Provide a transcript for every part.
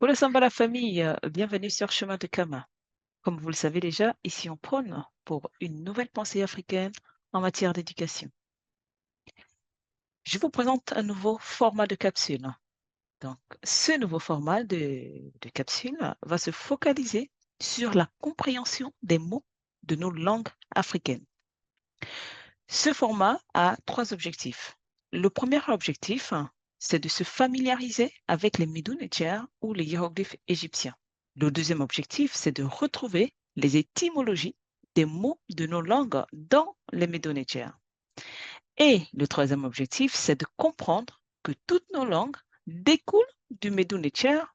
Bonjour Samba la famille, bienvenue sur Chemin de Kama. Comme vous le savez déjà, ici on prône pour une nouvelle pensée africaine en matière d'éducation. Je vous présente un nouveau format de capsule. Donc, ce nouveau format de capsule va se focaliser sur la compréhension des mots de nos langues africaines. Ce format a trois objectifs. Le premier objectif, c'est de se familiariser avec les Médounétiens ou les hiéroglyphes égyptiens. Le deuxième objectif, c'est de retrouver les étymologies des mots de nos langues dans les Médounétiens. Et le troisième objectif, c'est de comprendre que toutes nos langues découlent du Médounétien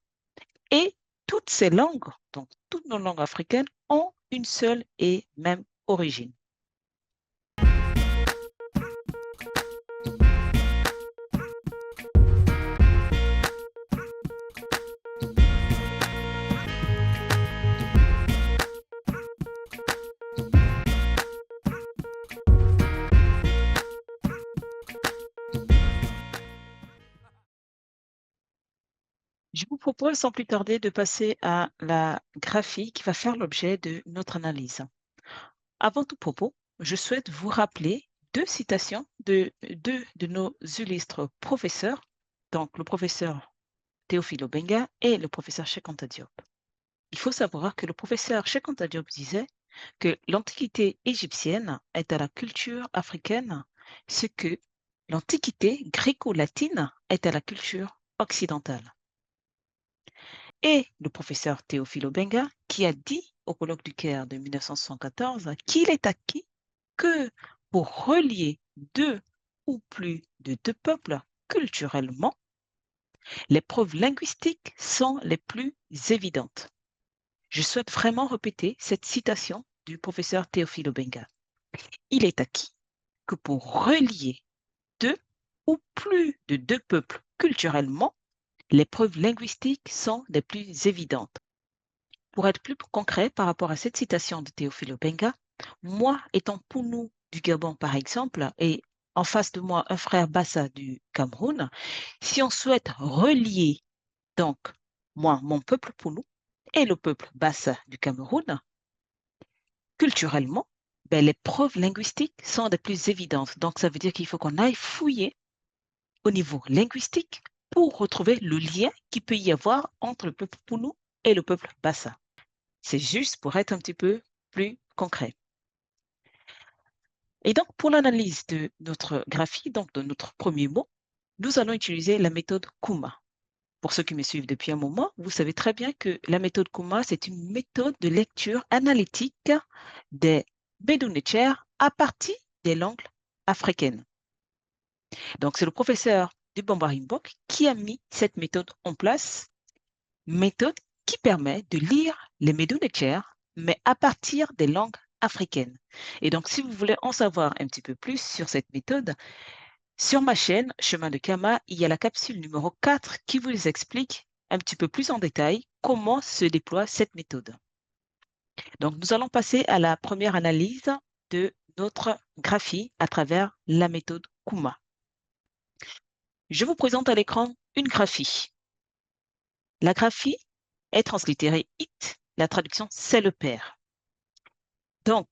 et toutes ces langues, donc toutes nos langues africaines, ont une seule et même origine. Je vous propose sans plus tarder de passer à la graphie qui va faire l'objet de notre analyse. Avant tout propos, je souhaite vous rappeler deux citations de deux de nos illustres professeurs, donc le professeur Théophile Obenga et le professeur Cheikh Anta Diop. Il faut savoir que le professeur Cheikh Anta Diop disait que l'Antiquité égyptienne est à la culture africaine ce que l'Antiquité gréco-latine est à la culture occidentale. Et le professeur Théophile Obenga qui a dit au colloque du Caire de 1974 qu'il est acquis que pour relier deux ou plus de deux peuples culturellement, les preuves linguistiques sont les plus évidentes. Je souhaite vraiment répéter cette citation du professeur Théophile Obenga. Il est acquis que pour relier deux ou plus de deux peuples culturellement, les preuves linguistiques sont les plus évidentes. Pour être plus concret par rapport à cette citation de Théophile Obenga, moi étant Pounou du Gabon par exemple, et en face de moi un frère Bassa du Cameroun, si on souhaite relier donc moi, mon peuple Pounou et le peuple Bassa du Cameroun, culturellement, ben, les preuves linguistiques sont des plus évidentes. Donc ça veut dire qu'il faut qu'on aille fouiller au niveau linguistique pour retrouver le lien qu'il peut y avoir entre le peuple Pounou et le peuple Bassa. C'est juste pour être un petit peu plus concret. Et donc, pour l'analyse de notre graphie, donc de notre premier mot, nous allons utiliser la méthode Kuma. Pour ceux qui me suivent depuis un moment, vous savez très bien que la méthode Kuma, c'est une méthode de lecture analytique des Bédounéchères à partir des langues africaines. Donc, c'est le professeur du Bambarimbok qui a mis cette méthode en place, méthode qui permet de lire les Médounéchères, mais à partir des langues africaines. Et donc, si vous voulez en savoir un petit peu plus sur cette méthode, sur ma chaîne Chemin de Kama, il y a la capsule numéro 4 qui vous explique un petit peu plus en détail comment se déploie cette méthode. Donc, nous allons passer à la première analyse de notre graphie à travers la méthode Kuma. Je vous présente à l'écran une graphie. La graphie est translittérée IT, la traduction c'est le père. Donc,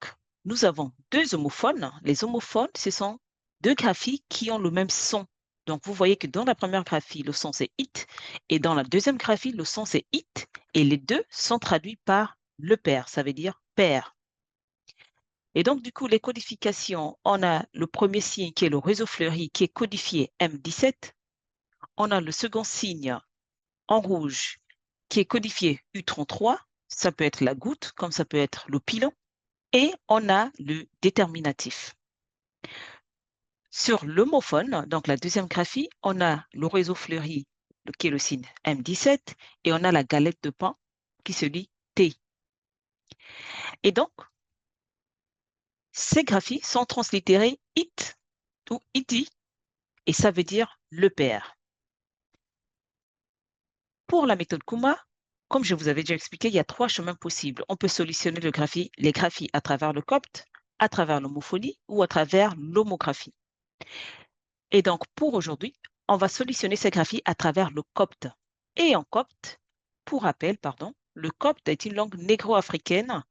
nous avons deux homophones. Les homophones, ce sont deux graphies qui ont le même son. Donc, vous voyez que dans la première graphie, le son c'est it, et dans la deuxième graphie, le son c'est it, et les deux sont traduits par le père, ça veut dire père. Et donc, du coup, les codifications, on a le premier signe qui est le réseau fleuri qui est codifié M17. On a le second signe en rouge qui est codifié U33. Ça peut être la goutte, comme ça peut être le pilon. Et on a le déterminatif. Sur l'homophone, donc la deuxième graphie, on a le réseau fleuri qui est le signe M17 et on a la galette de pain qui se lit T. Et donc, ces graphies sont translittérées IT ou ITI et ça veut dire le père. Pour la méthode Kuma, comme je vous avais déjà expliqué, il y a trois chemins possibles. On peut solutionner les graphies à travers le copte, à travers l'homophonie ou à travers l'homographie. Et donc, pour aujourd'hui, on va solutionner ces graphies à travers le copte. Et en copte, pour rappel, pardon, le copte est une langue négro-africaine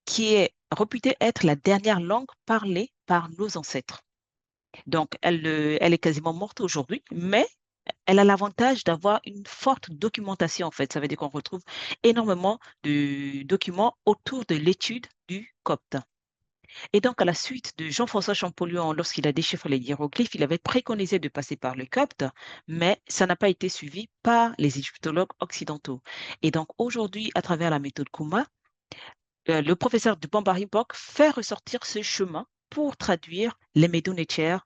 qui est réputée être la dernière langue parlée par nos ancêtres. Donc, elle est quasiment morte aujourd'hui, mais elle a l'avantage d'avoir une forte documentation, en fait. Ça veut dire qu'on retrouve énormément de documents autour de l'étude du copte. Et donc, à la suite de Jean-François Champollion, lorsqu'il a déchiffré les hiéroglyphes, il avait préconisé de passer par le copte, mais ça n'a pas été suivi par les égyptologues occidentaux. Et donc, aujourd'hui, à travers la méthode Kuma, le professeur de Bambari-Bok fait ressortir ce chemin pour traduire les Médonésien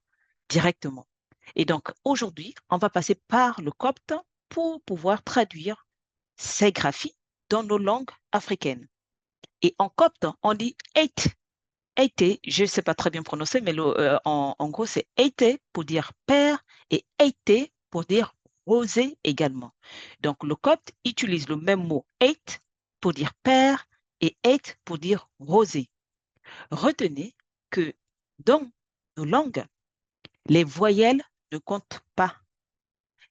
directement. Et donc, aujourd'hui, on va passer par le copte pour pouvoir traduire ces graphies dans nos langues africaines. Et en copte, on dit eight. Eite, je ne sais pas très bien prononcer, mais en gros, c'est Eite pour dire père et Eite pour dire rosé également. Donc, le copte utilise le même mot Eit pour dire père et Eit pour dire rosé. Retenez que dans nos langues, les voyelles ne comptent pas.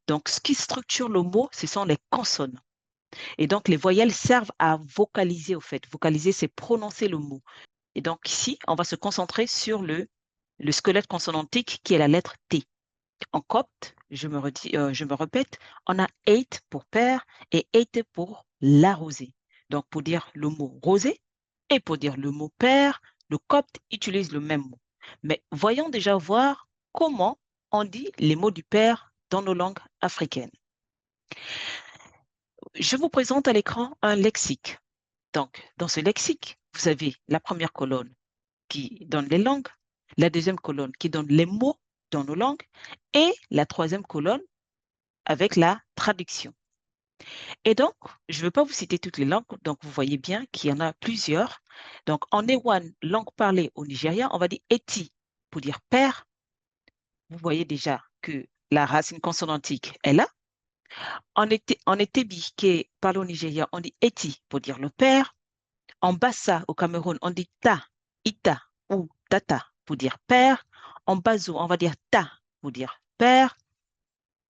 Donc, ce qui structure le mot, ce sont les consonnes. Et donc, les voyelles servent à vocaliser, au fait. Vocaliser, c'est prononcer le mot. Et donc, ici, on va se concentrer sur le squelette consonantique qui est la lettre T. En copte, je me répète, on a eight pour père et eight pour la rosée. Donc, pour dire le mot rosé et pour dire le mot père, le copte utilise le même mot. Mais voyons déjà voir comment on dit les mots du père dans nos langues africaines. Je vous présente à l'écran un lexique. Donc, dans ce lexique, vous avez la première colonne qui donne les langues, la deuxième colonne qui donne les mots dans nos langues et la troisième colonne avec la traduction. Et donc, je ne veux pas vous citer toutes les langues, donc vous voyez bien qu'il y en a plusieurs. Donc, en Ewan, langue parlée au Nigeria, on va dire Eti pour dire père. Vous voyez déjà que la racine consonantique est là. En Etebi, qui est parlé au Nigeria, on dit Eti pour dire le père. En Bassa, au Cameroun, on dit ta, ita ou tata pour dire père. En Bazo, on va dire ta pour dire père.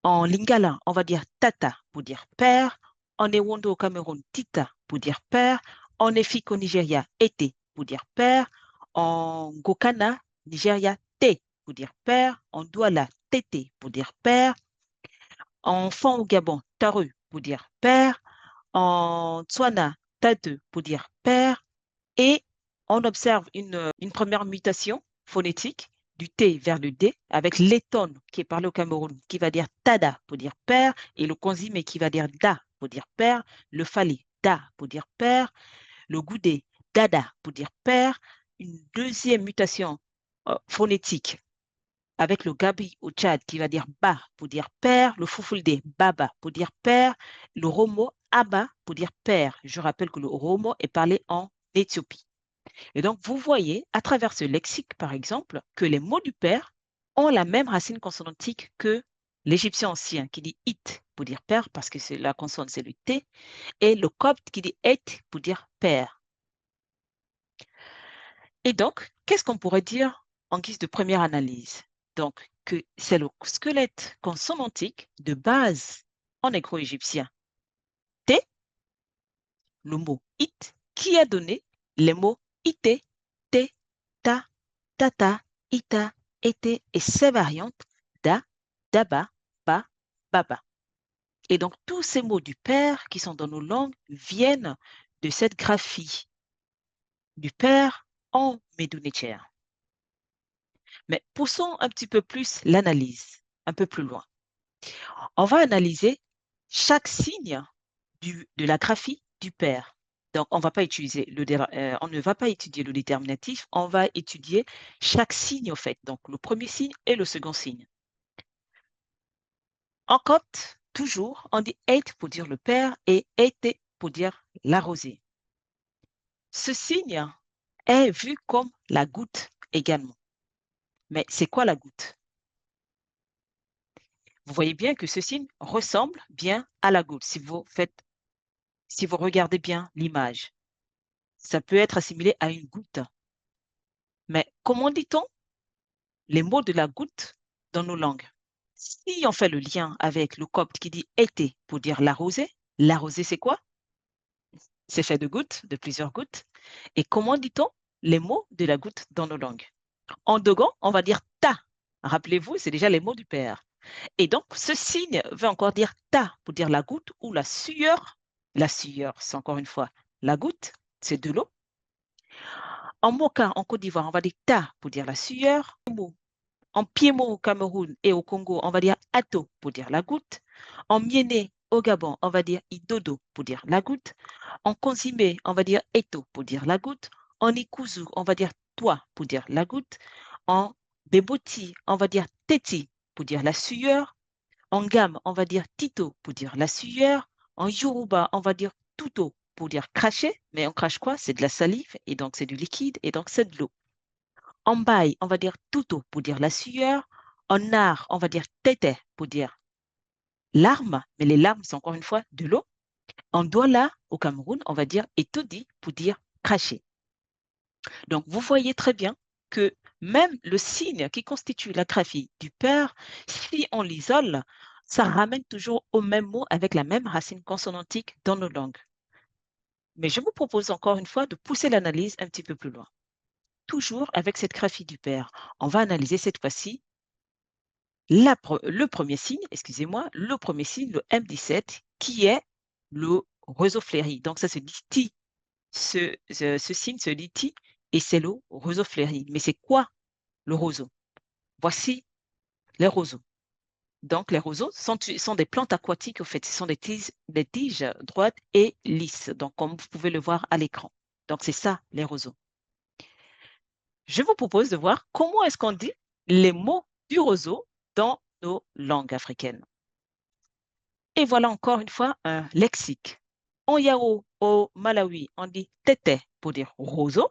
En Lingala, on va dire tata pour dire père. En Ewondo au Cameroun, tita pour dire père. En Efik au Nigeria, ete pour dire père. En Gokana, Nigeria, te pour dire père. En Douala, tete pour dire père. En Fan au Gabon, taru pour dire père. En Tswana, tate pour dire père. Et on observe une première mutation phonétique du T vers le D avec l'étone qui est parlé au Cameroun qui va dire tada pour dire père et le konzime qui va dire da pour dire père, le fali da pour dire père, le goudé dada pour dire père, une deuxième mutation phonétique avec le gabi au Tchad qui va dire ba pour dire père, le foufoulde baba pour dire père, le romo aba pour dire père. Je rappelle que le romo est parlé en Éthiopie. Et donc, vous voyez à travers ce lexique, par exemple, que les mots du père ont la même racine consonantique que l'égyptien ancien qui dit it pour dire père parce que la consonne c'est le T et le copte qui dit et pour dire père. Et donc, qu'est-ce qu'on pourrait dire en guise de première analyse? Donc, que c'est le squelette consonantique de base en négro-égyptien T, le mot it, qui a donné les mots ité, té, ta, tata, ita, été et ses variantes da, daba, ba, baba. Et donc, tous ces mots du père qui sont dans nos langues viennent de cette graphie du père en médonésien. Mais poussons un petit peu plus l'analyse, un peu plus loin. On va analyser chaque signe de la graphie du père. Donc, on ne va pas étudier le déterminatif, on va étudier chaque signe, en fait. Donc, le premier signe et le second signe. En copte, toujours, on dit eight pour dire le père et été pour dire la rosée. Ce signe est vu comme la goutte également. Mais c'est quoi la goutte? Vous voyez bien que ce signe ressemble bien à la goutte. Si vous regardez bien l'image, ça peut être assimilé à une goutte. Mais comment dit-on les mots de la goutte dans nos langues? Si on fait le lien avec le copte qui dit été pour dire la rosée, La rosée, c'est quoi? C'est fait de gouttes, de plusieurs gouttes. Et comment dit-on les mots de la goutte dans nos langues? En Dogon, on va dire ta. Rappelez-vous, c'est déjà les mots du père. Et donc, ce signe veut encore dire ta pour dire la goutte ou la sueur. La sueur, c'est encore une fois la goutte, c'est de l'eau. En Moka, en Côte d'Ivoire, on va dire ta pour dire la sueur. En Piémont, au Cameroun et au Congo, on va dire ato pour dire la goutte. En Miéné, au Gabon, on va dire idodo pour dire la goutte. En Consimé, on va dire eto pour dire la goutte. En Ikuzu, on va dire toi pour dire la goutte. En Beboti, on va dire teti pour dire la sueur. En Gam, on va dire tito pour dire la sueur. En Yoruba, on va dire tuto pour dire cracher. Mais on crache quoi? C'est de la salive et donc c'est du liquide et donc c'est de l'eau. En bail, on va dire tuto pour dire la sueur. En art, on va dire tete pour dire larmes, mais les larmes, c'est encore une fois de l'eau. En douala, au Cameroun, on va dire etodi pour dire cracher. Donc, vous voyez très bien que même le signe qui constitue la graphie du père, si on l'isole, ça ramène toujours au même mot avec la même racine consonantique dans nos langues. Mais je vous propose encore une fois de pousser l'analyse un petit peu plus loin. Toujours avec cette graphie du père, on va analyser cette fois-ci le premier signe, excusez-moi, le premier signe, le M17, qui est le roseau fleuri. Donc, ça se dit ti. Ce signe se dit ti et c'est le roseau fleuri. Mais c'est quoi le roseau? Voici les roseaux. Donc, les roseaux sont des plantes aquatiques, au fait. Ce sont des tiges droites et lisses, donc comme vous pouvez le voir à l'écran. Donc, c'est ça, les roseaux. Je vous propose de voir comment est-ce qu'on dit les mots du roseau dans nos langues africaines. Et voilà encore une fois un lexique. En Yao, au Malawi, on dit tete pour dire roseau.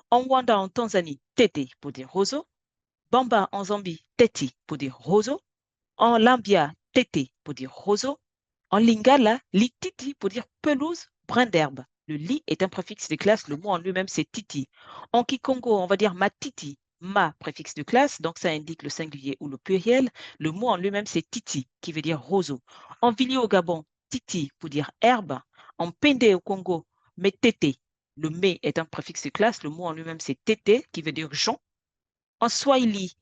En Rwanda, en Tanzanie, tete pour dire roseau. Bamba, en Zambie, teti pour dire roseau. En Lambia, tete pour dire roseau. En Lingala, lititi pour dire pelouse, brin d'herbe. Le li est un préfixe de classe, le mot en lui-même c'est titi. En Kikongo, on va dire matiti, ma préfixe de classe, donc ça indique le singulier ou le pluriel. Le mot en lui-même c'est titi, qui veut dire roseau. En Vili au Gabon, titi pour dire herbe. En Pende au Congo, metete. Le me est un préfixe de classe, le mot en lui-même c'est tete, qui veut dire jonc. En Swahili,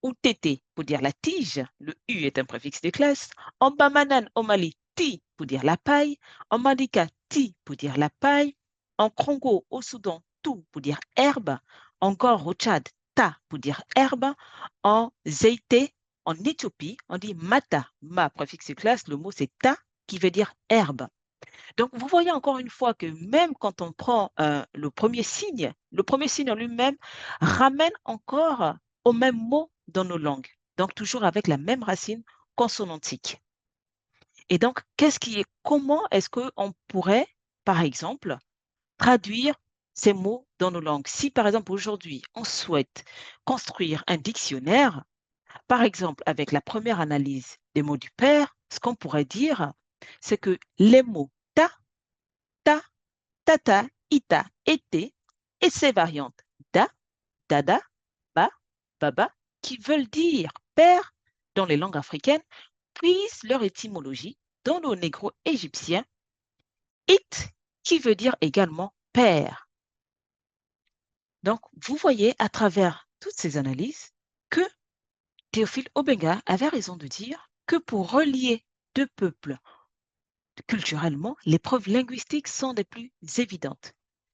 ou tété pour dire la tige, le U est un préfixe de classe. En bamanan au Mali, ti pour dire la paille. En mandika, ti pour dire la paille. En Congo au Soudan, tout pour dire herbe. Encore au Tchad, ta pour dire herbe. En Zéité, en Éthiopie, on dit mata, ma préfixe de classe, le mot c'est ta qui veut dire herbe. Donc, vous voyez encore une fois que même quand on prend le premier signe en lui-même ramène encore au même mot dans nos langues. Donc, toujours avec la même racine consonantique. Et donc, comment est-ce qu'on pourrait, par exemple, traduire ces mots dans nos langues? Si, par exemple, aujourd'hui, on souhaite construire un dictionnaire, par exemple, avec la première analyse des mots du père, ce qu'on pourrait dire, c'est que les mots ta, ta, tata, ita, été et ses variantes da, dada, ba, baba, qui veulent dire père dans les langues africaines, puisent leur étymologie dans le négro-égyptien it, qui veut dire également père. Donc, vous voyez à travers toutes ces analyses que Théophile Obenga avait raison de dire que pour relier deux peuples culturellement, les preuves linguistiques sont des plus évidentes.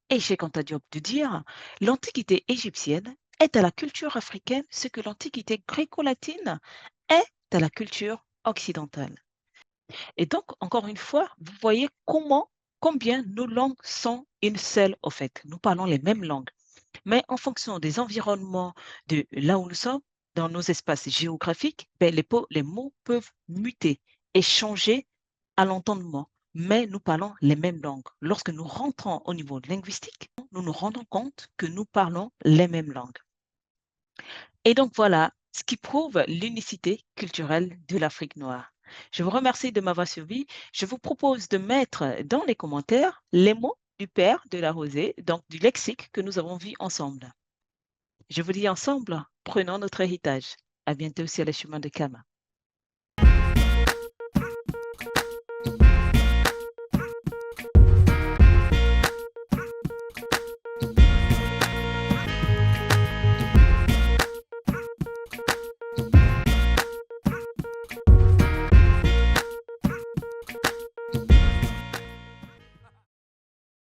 Et Cheikh Anta Diop de dire, l'Antiquité égyptienne est à la culture africaine ce que l'Antiquité gréco-latine est à la culture occidentale. Et donc, encore une fois, vous voyez combien nos langues sont une seule au fait. Nous parlons les mêmes langues. Mais en fonction des environnements de là où nous sommes, dans nos espaces géographiques, ben, les mots peuvent muter et changer à l'entendement. Mais nous parlons les mêmes langues. Lorsque nous rentrons au niveau linguistique, nous nous rendons compte que nous parlons les mêmes langues. Et donc voilà ce qui prouve l'unicité culturelle de l'Afrique noire. Je vous remercie de m'avoir suivi. Je vous propose de mettre dans les commentaires les mots du père de la rosée, donc du lexique que nous avons vu ensemble. Je vous dis ensemble, prenons notre héritage. À bientôt sur les chemins de Kama.